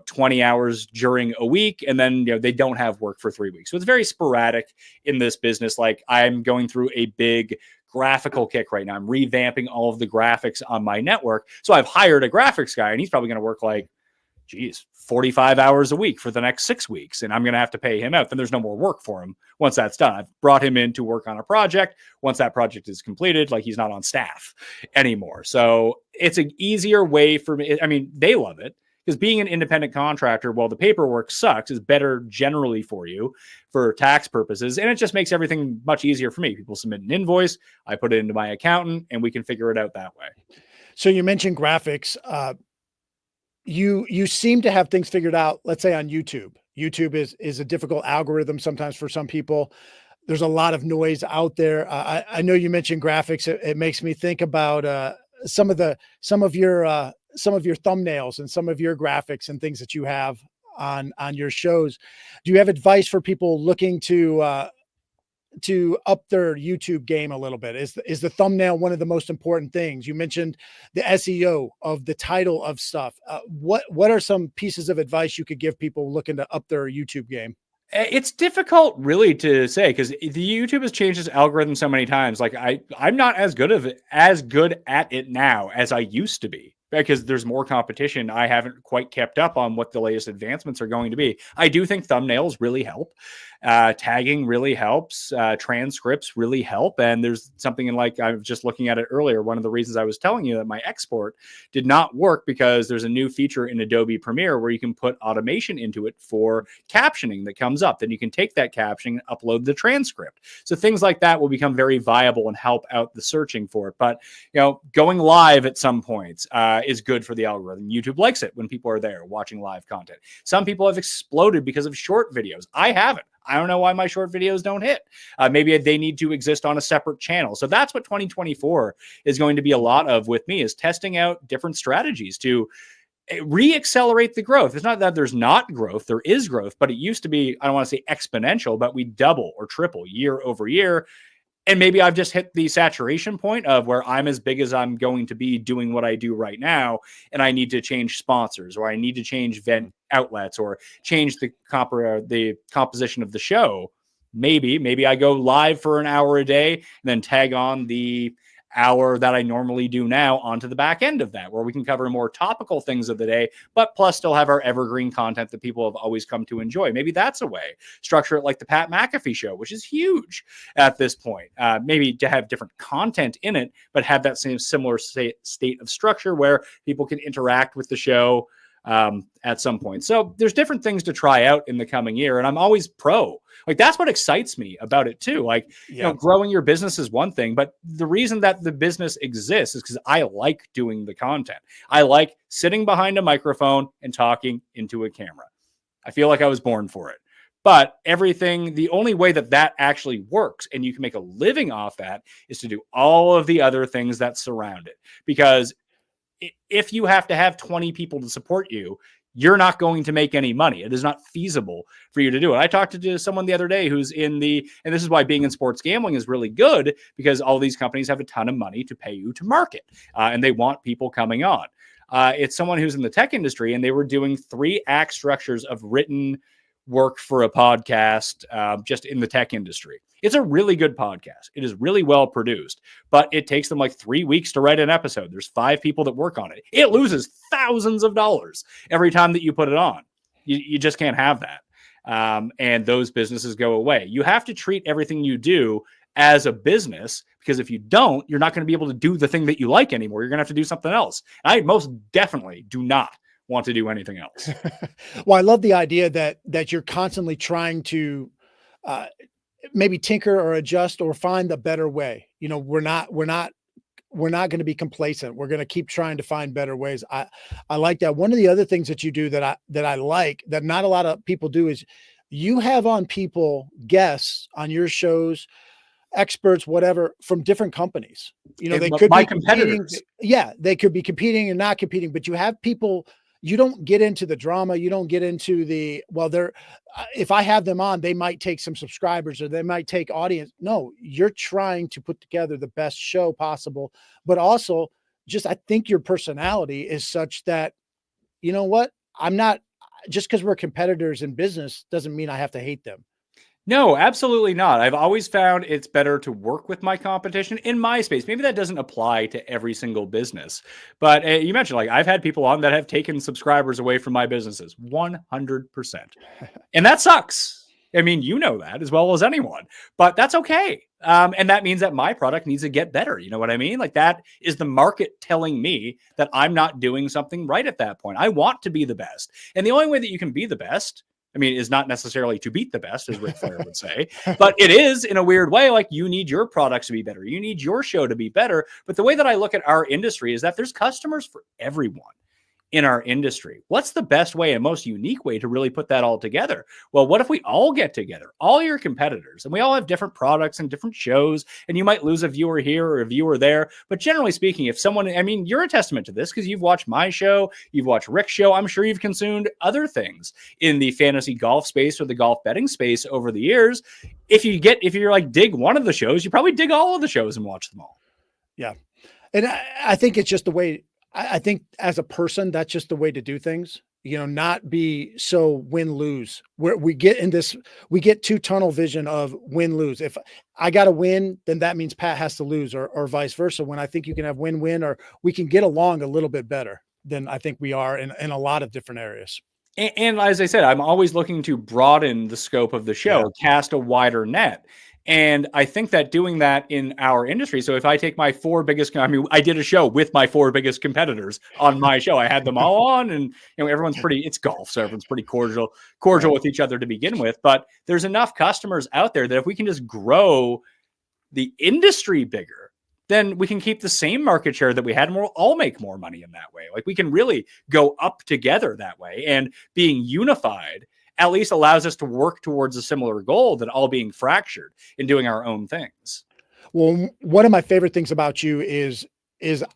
20 hours during a week, and then they don't have work for 3 weeks. So it's very sporadic in this business. Like, I'm going through a big graphical kick right now. I'm revamping all of the graphics on my network. So I've hired a graphics guy, and he's probably going to work 45 hours a week for the next 6 weeks. And I'm going to have to pay him out. Then there's no more work for him once that's done. I've brought him in to work on a project. Once that project is completed, he's not on staff anymore. So it's an easier way for me. I mean, they love it, because being an independent contractor, while the paperwork sucks, is better generally for you for tax purposes. And it just makes everything much easier for me. People submit an invoice, I put it into my accountant, and we can figure it out that way. So you mentioned graphics. You seem to have things figured out, let's say on YouTube. YouTube is a difficult algorithm sometimes for some people. There's a lot of noise out there. I know you mentioned graphics. It makes me think about some of your thumbnails and some of your graphics and things that you have on your shows. Do you have advice for people looking to up their YouTube game a little bit? Is the thumbnail one of the most important things? You mentioned the SEO of the title of stuff. What are some pieces of advice you could give people looking to up their YouTube game? It's difficult really to say, because the YouTube has changed its algorithm so many times. Like, I'm not as good at it now as I used to be, because there's more competition. I haven't quite kept up on what the latest advancements are going to be. I do think thumbnails really help. Tagging really helps. Transcripts really help. And there's something I was just looking at it earlier. One of the reasons I was telling you that my export did not work, because there's a new feature in Adobe Premiere where you can put automation into it for captioning that comes up. Then you can take that captioning and upload the transcript. So things like that will become very viable and help out the searching for it. But, going live at some points is good for the algorithm. YouTube likes it when people are there watching live content. Some people have exploded because of short videos. I haven't. I don't know why my short videos don't hit. Maybe they need to exist on a separate channel. So that's what 2024 is going to be a lot of with me, is testing out different strategies to re-accelerate the growth. It's not that there's not growth. There is growth, but it used to be, I don't want to say exponential, but we double or triple year over year. And maybe I've just hit the saturation point of where I'm as big as I'm going to be doing what I do right now, and I need to change sponsors, or I need to change event outlets, or change the composition of the show. Maybe I go live for an hour a day and then tag on the hour that I normally do now onto the back end of that, where we can cover more topical things of the day, but plus still have our evergreen content that people have always come to enjoy. Maybe that's a way. Structure it like the Pat McAfee show, which is huge at this point. Maybe to have different content in it, but have that same similar state of structure where people can interact with the show at some point. So there's different things to try out in the coming year, and I'm always pro. That's what excites me about it too. Growing your business is one thing, but the reason that the business exists is because I like doing the content. I like sitting behind a microphone and talking into a camera. I feel like I was born for it. But the only way that actually works and you can make a living off that is to do all of the other things that surround it. Because if you have to have 20 people to support you, you're not going to make any money. It is not feasible for you to do it. I talked to someone the other day who's and this is why being in sports gambling is really good, because all these companies have a ton of money to pay you to market, and they want people coming on. It's someone who's in the tech industry, and they were doing 3-act structures of written work for a podcast just in the tech industry. It's a really good podcast. It is really well produced, but it takes them 3 weeks to write an episode. There's 5 people that work on it. It loses thousands of dollars every time that you put it on. You just can't have that. and those businesses go away. You have to treat everything you do as a business, because if you don't, you're not going to be able to do the thing that you like anymore. You're going to have to do something else. I most definitely do not want to do anything else. Well, I love the idea that you're constantly trying to maybe tinker or adjust or find a better way. You know, we're not going to be complacent. We're going to keep trying to find better ways. I like that. One of the other things that you do that I like that not a lot of people do is you have on guests on your shows, experts, whatever, from different companies. You know, they could be competitors. Yeah, they could be competing and not competing, but you have people. You don't get into the drama. You don't get into if I have them on, they might take some subscribers or they might take audience. No, you're trying to put together the best show possible, but also I think your personality is such that, you know what? Just because we're competitors in business doesn't mean I have to hate them. No, absolutely not. I've always found it's better to work with my competition in my space. Maybe that doesn't apply to every single business, but you mentioned, like, I've had people on that have taken subscribers away from my businesses 100%. And that sucks. I mean, you know that as well as anyone, but that's okay. And that means that my product needs to get better. You know what I mean? Like, that is the market telling me that I'm not doing something right at that point. I want to be the best. And the only way that you can be the best, I mean, is not necessarily to beat the best, as Ric Flair would say, but it is, in a weird way, like, you need your products to be better. You need your show to be better. But the way that I look at our industry is that there's customers for everyone in our industry. What's the best way and most unique way to really put that all together? Well, what if we all get together, all your competitors, and we all have different products and different shows, and you might lose a viewer here or a viewer there. But generally speaking, if someone, I mean, you're a testament to this because you've watched my show, you've watched Rick's show. I'm sure you've consumed other things in the fantasy golf space or the golf betting space over the years. If you're like, dig one of the shows, you probably dig all of the shows and watch them all. Yeah. And I think it's just the way, I think as a person, that's just the way to do things, you know, not be so win-lose where we get too tunnel vision of win-lose. If I got to win, then that means Pat has to lose or vice versa. When I think you can have win-win, or we can get along a little bit better than I think we are in a lot of different areas. And as I said, I'm always looking to broaden the scope of the show, cast a wider net. And I think that doing that in our industry. So if I take my I did a show with my 4 biggest competitors on my show. I had them all on, and, you know, it's golf, so everyone's pretty cordial with each other to begin with. But there's enough customers out there that if we can just grow the industry bigger, then we can keep the same market share that we had, and we'll all make more money in that way. Like, we can really go up together that way, and being unified at least allows us to work towards a similar goal than all being fractured and doing our own things. Well, one of my favorite things about you is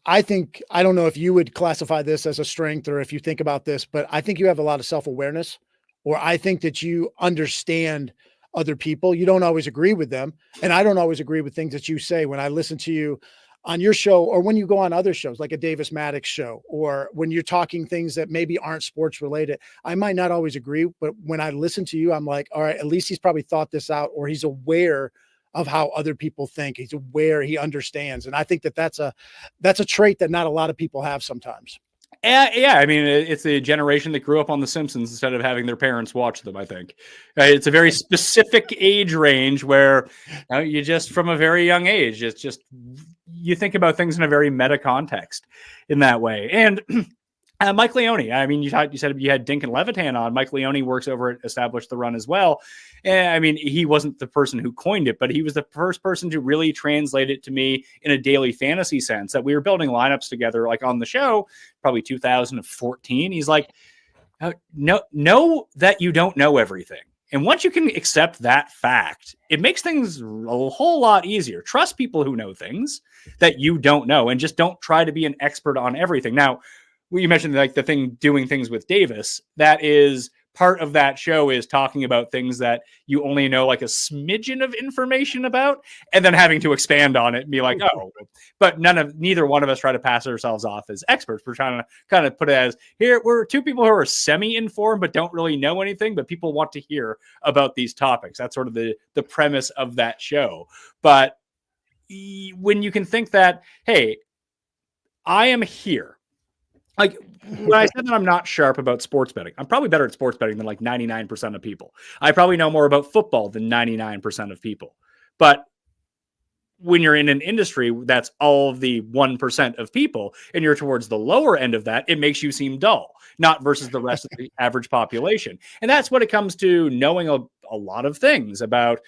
I don't know if you would classify this as a strength or if you think about this, but I think you have a lot of self-awareness, or I think that you understand other people. You don't always agree with them, and I don't always agree with things that you say. When I listen to you on your show, or when you go on other shows like a Davis Maddox show, or when you're talking things that maybe aren't sports related, I might not always agree, but when I listen to you, I'm like, all right, at least he's probably thought this out, or he's aware of how other people think. He's aware, he understands. And I think that that's a trait that not a lot of people have sometimes. Yeah, I mean, it's a generation that grew up on The Simpsons instead of having their parents watch them, I think. It's a very specific age range where you just, from a very young age, it's just, you think about things in a very meta context in that way. And Mike Leone, I mean, you said you had Dink and Levitan on. Mike Leone works over at Establish the Run as well. And I mean, he wasn't the person who coined it, but he was the first person to really translate it to me in a daily fantasy sense, that we were building lineups together, like on the show, probably 2014. He's like, know that you don't know everything. And once you can accept that fact, it makes things a whole lot easier. Trust people who know things that you don't know, and just don't try to be an expert on everything. Now, you mentioned like doing things with Davis. That is part of that show, is talking about things that you only know like a smidgen of information about, and then having to expand on it and be like, oh, but neither one of us try to pass ourselves off as experts. We're trying to kind of put it as, here, we're 2 people who are semi-informed, but don't really know anything, but people want to hear about these topics. That's sort of the premise of that show. But when you can think that, hey, I am here, Like when I said that I'm not sharp about sports betting, I'm probably better at sports betting than like 99% of people. I probably know more about football than 99% of people. But when you're in an industry that's all of the 1% of people and you're towards the lower end of that, it makes you seem dull, not versus the rest of the average population. And that's what it comes to knowing a lot of things about,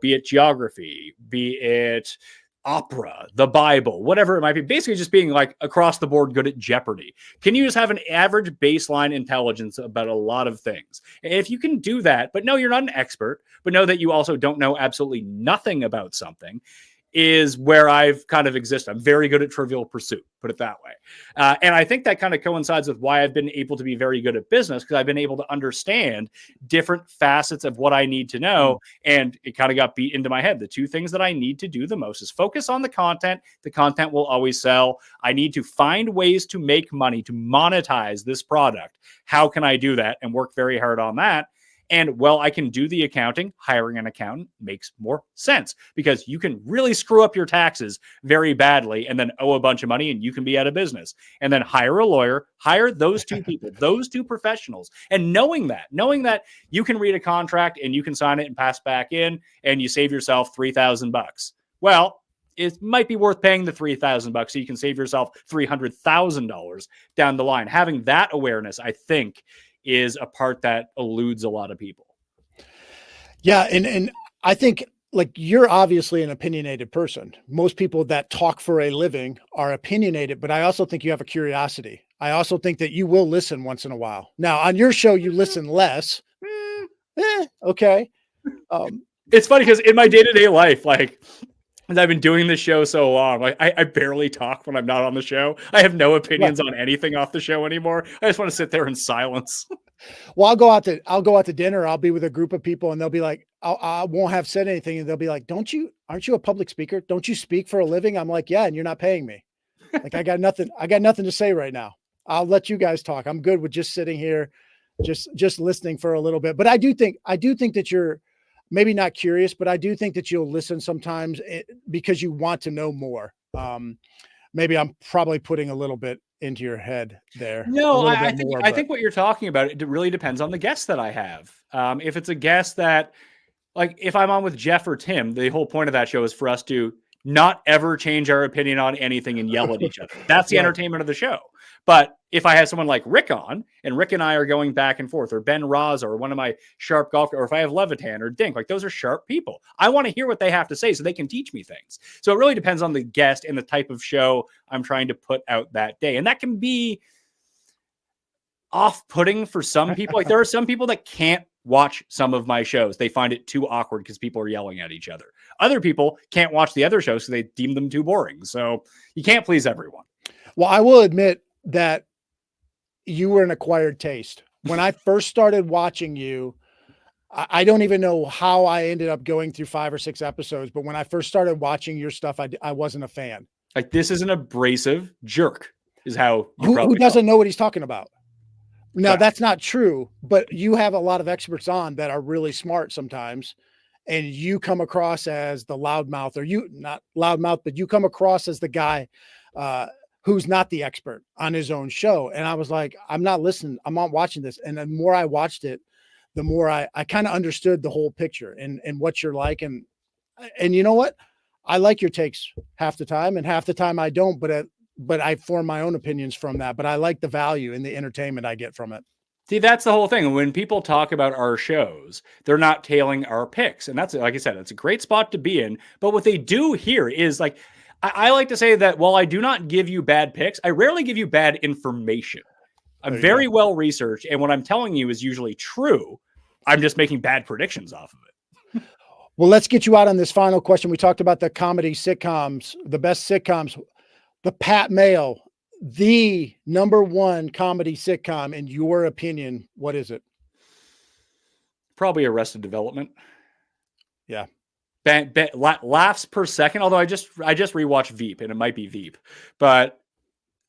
be it geography, be it opera, the Bible, whatever it might be, basically just being like across the board good at Jeopardy. Can you just have an average baseline intelligence about a lot of things? And if you can do that, but no, you're not an expert, but know that you also don't know absolutely nothing about something, is where I've kind of existed. I'm very good at Trivial Pursuit, put it that way. And I think that kind of coincides with why I've been able to be very good at business, because I've been able to understand different facets of what I need to know. And it kind of got beat into my head. The two things that I need to do the most is focus on the content. The content will always sell. I need to find ways to make money, to monetize this product. How can I do that? And work very hard on that. And well, I can do the accounting. Hiring an accountant makes more sense because you can really screw up your taxes very badly and then owe a bunch of money and you can be out of business. And then hire a lawyer, hire those two people, those two professionals. And knowing that you can read a contract and you can sign it and pass back in and you save yourself $3,000. Well, it might be worth paying the $3,000 so you can save yourself $300,000 down the line. Having that awareness, I think, is a part that eludes a lot of people. Yeah. And I think like you're obviously an opinionated person. Most people that talk for a living are opinionated, but I also think you have a curiosity. I also think that you will listen once in a while. Now on your show, you listen less. Okay. It's funny because in my day-to-day life, like, and I've been doing this show so long, like I barely talk when I'm not on the show. I have no opinions on anything off the show anymore. I just want to sit there in silence. Well, I'll go out to dinner. I'll be with a group of people and they'll be like, I won't have said anything. And they'll be like, aren't you a public speaker? Don't you speak for a living? I'm like, yeah. And you're not paying me. Like, I got nothing to say right now. I'll let you guys talk. I'm good with just sitting here, just listening for a little bit. But I do think that you're, maybe not curious, but I do think that you'll listen sometimes because you want to know more. Maybe I'm probably putting a little bit into your head there. No, I think what you're talking about, it really depends on the guest that I have. If it's a guest that, like if I'm on with Jeff or Tim, the whole point of that show is for us to not ever change our opinion on anything and yell at each other. That's the entertainment of the show. But if I have someone like Rick on, and Rick and I are going back and forth, or Ben Raza, or one of my sharp golf, or if I have Levitan or Dink, like those are sharp people. I want to hear what they have to say so they can teach me things. So it really depends on the guest and the type of show I'm trying to put out that day. And that can be off-putting for some people. Like there are some people that can't watch some of my shows. They find it too awkward because people are yelling at each other. Other people can't watch the other shows, so they deem them too boring. So you can't please everyone. Well, I will admit that you were an acquired taste. When I first started watching you, I don't even know how I ended up going through 5 or 6 episodes, but when I first started watching your stuff, I wasn't a fan. Like this is an abrasive jerk is how who doesn't know what he's talking about. Now that's not true, but you have a lot of experts on that are really smart sometimes. And you come across as the loudmouth, or you not loudmouth, but you come across as the guy, who's not the expert on his own show. And I was like, I'm not listening. I'm not watching this. And the more I watched it, the more I kind of understood the whole picture and what you're like. And you know what? I like your takes half the time, and half the time I don't, but I form my own opinions from that. But I like the value and the entertainment I get from it. See, that's the whole thing. When people talk about our shows, they're not tailing our picks. And that's, like I said, it's a great spot to be in. But what they do here is like, I like to say that while I do not give you bad picks, I rarely give you bad information. I'm very well researched. And what I'm telling you is usually true. I'm just making bad predictions off of it. Well, let's get you out on this final question. We talked about the comedy sitcoms, the best sitcoms, the Pat Mayo, the #1 comedy sitcom, in your opinion. What is it? Probably Arrested Development. Yeah. Laughs per second. Although I just rewatched Veep, and it might be Veep, but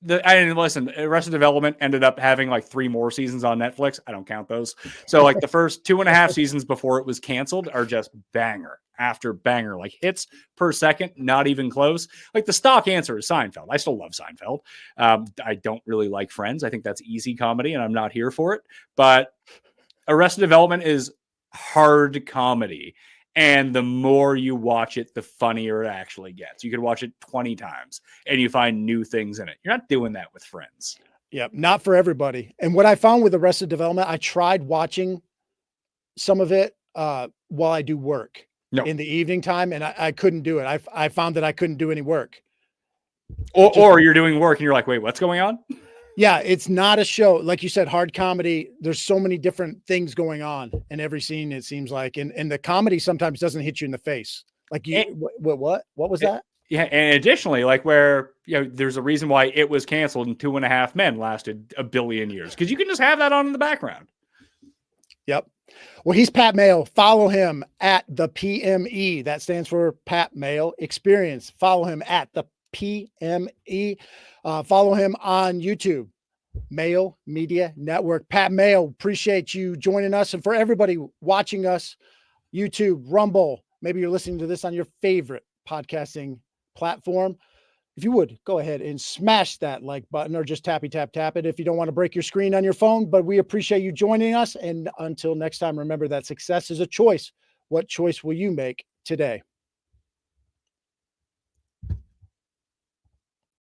listen, Arrested Development ended up having like 3 more seasons on Netflix. I don't count those. So like the first 2.5 seasons before it was canceled are just banger after banger, like hits per second, not even close. Like the stock answer is Seinfeld. I still love Seinfeld. I don't really like Friends. I think that's easy comedy and I'm not here for it. But Arrested Development is hard comedy. And the more you watch it, the funnier it actually gets. You could watch it 20 times and you find new things in it. You're not doing that with Friends. Yep. Not for everybody. And what I found with Arrested Development, I tried watching some of it while I do work in the evening time, and I couldn't do it. I found that I couldn't do any work. Or you're doing work and you're like, wait, what's going on? Yeah, it's not a show. Like you said, hard comedy. There's so many different things going on in every scene, it seems like. And the comedy sometimes doesn't hit you in the face. Like what was that? Yeah. And additionally, like where, there's a reason why it was canceled and 2.5 Men lasted a billion years. Because you can just have that on in the background. Yep. Well, he's Pat Mayo. Follow him at the PME. That stands for Pat Mayo Experience. Follow him at the PME. Follow him on YouTube, Mayo Media Network. Pat Mayo, appreciate you joining us. And for everybody watching us, YouTube, Rumble, maybe you're listening to this on your favorite podcasting platform. If you would, go ahead and smash that like button or just tap it if you don't want to break your screen on your phone. But we appreciate you joining us. And until next time, remember that success is a choice. What choice will you make today?